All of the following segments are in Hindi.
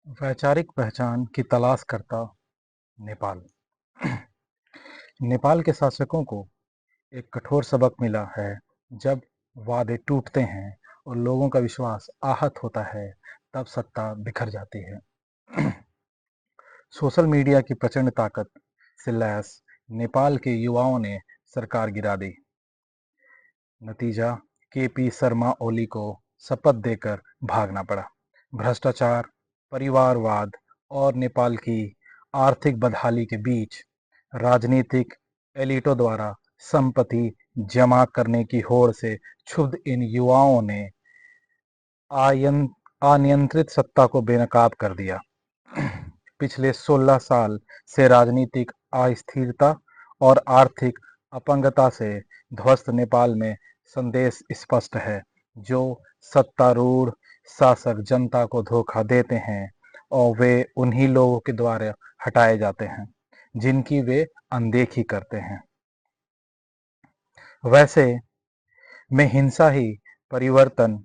वैचारिक पहचान की तलाश करता नेपाल। नेपाल के शासकों को एक कठोर सबक मिला है। जब वादे टूटते हैं और लोगों का विश्वास आहत होता है, तब सत्ता बिखर जाती है। सोशल मीडिया की प्रचंड ताकत से लैस नेपाल के युवाओं ने सरकार गिरा दी। नतीजा, केपी शर्मा ओली को शपथ देकर भागना पड़ा। भ्रष्टाचार, परिवारवाद और नेपाल की आर्थिक बदहाली के बीच राजनीतिक एलिटों द्वारा संपत्ति जमा करने की होड़ से क्षुब्ध इन युवाओं ने अनियंत्रित सत्ता को बेनकाब कर दिया। पिछले 16 साल से राजनीतिक अस्थिरता और आर्थिक अपंगता से ध्वस्त नेपाल में संदेश स्पष्ट है। जो सत्तारूढ़ शासक जनता को धोखा देते हैं और वे उन्हीं लोगों के द्वारा हटाए जाते हैं जिनकी वे अनदेखी करते हैं। वैसे में हिंसा ही परिवर्तन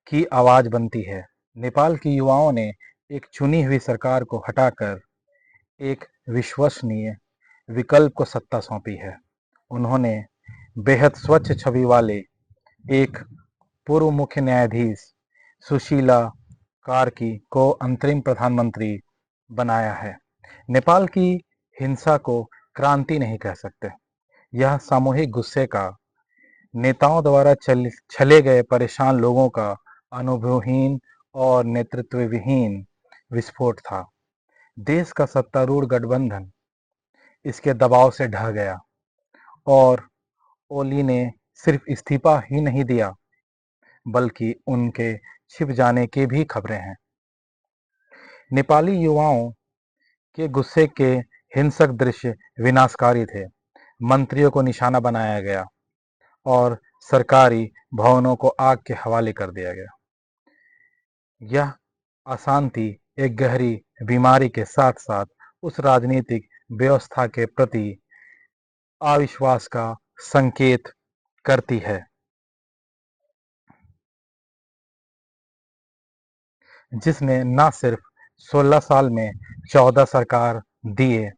की आवाज बनती है। नेपाल के युवाओं ने एक चुनी हुई सरकार को हटाकर एक विश्वसनीय विकल्प को सत्ता सौंपी है। उन्होंने बेहद स्वच्छ छवि वाले एक पूर्व मुख्य न्यायाधीश सुशीला कार्की को अंतरिम प्रधानमंत्री बनाया है। नेपाल की हिंसा को क्रांति नहीं कह सकते। यह सामूहिक गुस्से का, नेताओं द्वारा छले गए परेशान लोगों का अनुभवहीन और नेतृत्वविहीन विस्फोट था। देश का सत्तारूढ़ गठबंधन इसके दबाव से ढह गया और ओली ने सिर्फ इस्तीफा ही नहीं दिया, बल्कि उनके छिप जाने की भी खबरें हैं। नेपाली युवाओं के गुस्से के हिंसक दृश्य विनाशकारी थे। मंत्रियों को निशाना बनाया गया और सरकारी भवनों को आग के हवाले कर दिया गया। यह अशांति एक गहरी बीमारी के साथ साथ उस राजनीतिक व्यवस्था के प्रति अविश्वास का संकेत करती है जिसने न सिर्फ 16 साल में 14 सरकार दिए,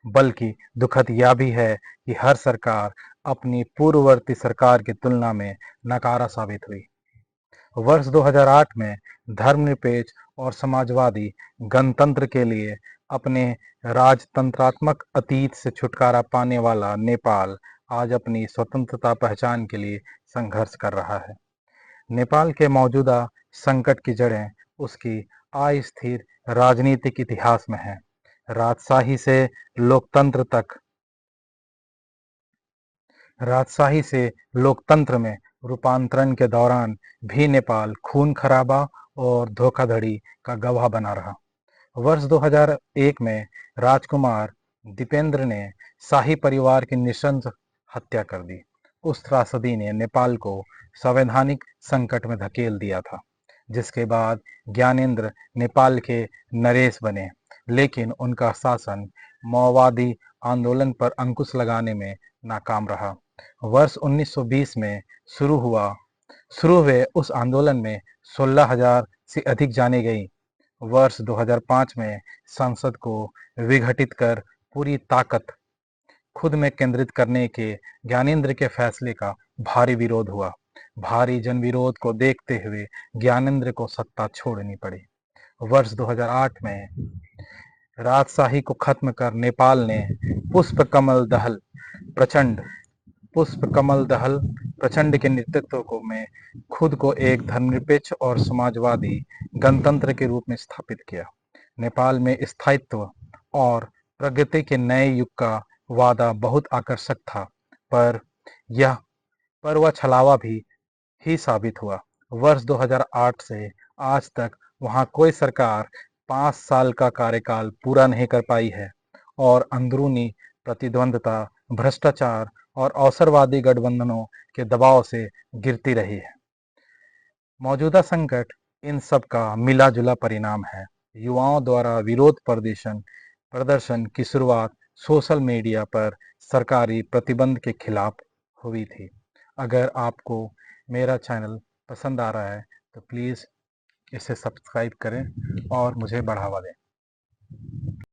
बल्कि दुखद यह भी है कि हर सरकार अपनी पूर्ववर्ती सरकार की तुलना में नकारा साबित हुई। वर्ष 2008 में धर्मनिरपेक्ष और समाजवादी गणतंत्र के लिए अपने राजतंत्रात्मक अतीत से छुटकारा पाने वाला नेपाल आज अपनी स्वतंत्रता पहचान के लिए संघर्ष कर रहा है। नेपाल के मौजूदा संकट की जड़ें उसकी अस्थिर राजनीतिक इतिहास में है। राजशाही से लोकतंत्र तक राजशाही से लोकतंत्र में रूपांतरण के दौरान भी नेपाल खून खराबा और धोखाधड़ी का गवाह बना रहा। वर्ष 2001 में राजकुमार दीपेंद्र ने शाही परिवार की नृशंस हत्या कर दी। उस त्रासदी ने नेपाल को संवैधानिक संकट में धकेल दिया था, जिसके बाद ज्ञानेंद्र नेपाल के नरेश बने, लेकिन उनका शासन माओवादी आंदोलन पर अंकुश लगाने में नाकाम रहा। वर्ष 1920 में शुरू हुए उस आंदोलन में 16,000 से अधिक जानें गईं। वर्ष 2005 में संसद को विघटित कर पूरी ताकत खुद में केंद्रित करने के ज्ञानेंद्र के फैसले का भारी विरोध हुआ। भारी जनविरोध को देखते हुए ज्ञानेंद्र को सत्ता छोड़नी पड़ी। वर्ष 2008 में राजशाही को खत्म कर नेपाल ने पुष्प कमल दहल प्रचंड के नेतृत्व को में खुद को एक धर्मनिरपेक्ष और समाजवादी गणतंत्र के रूप में स्थापित किया। नेपाल में स्थायित्व और प्रगति के नए युग का वादा बहुत आकर्षक था, पर वह छलावा भी ही साबित हुआ। वर्ष 2008 से आज तक वहां कोई सरकार 5 साल का कार्यकाल पूरा नहीं कर पाई है और अंदरूनी प्रतिद्वंदता, भ्रष्टाचार और अवसरवादी गठबंधनों के दबाव से गिरती रही है। मौजूदा संकट इन सब का मिला जुला परिणाम है। युवाओं द्वारा विरोध प्रदर्शन की शुरुआत सोशल मीडिया पर सरकारी प्रतिबंध के खिलाफ हुई थी। अगर आपको मेरा चैनल पसंद आ रहा है तो प्लीज़ इसे सब्सक्राइब करें और मुझे बढ़ावा दें।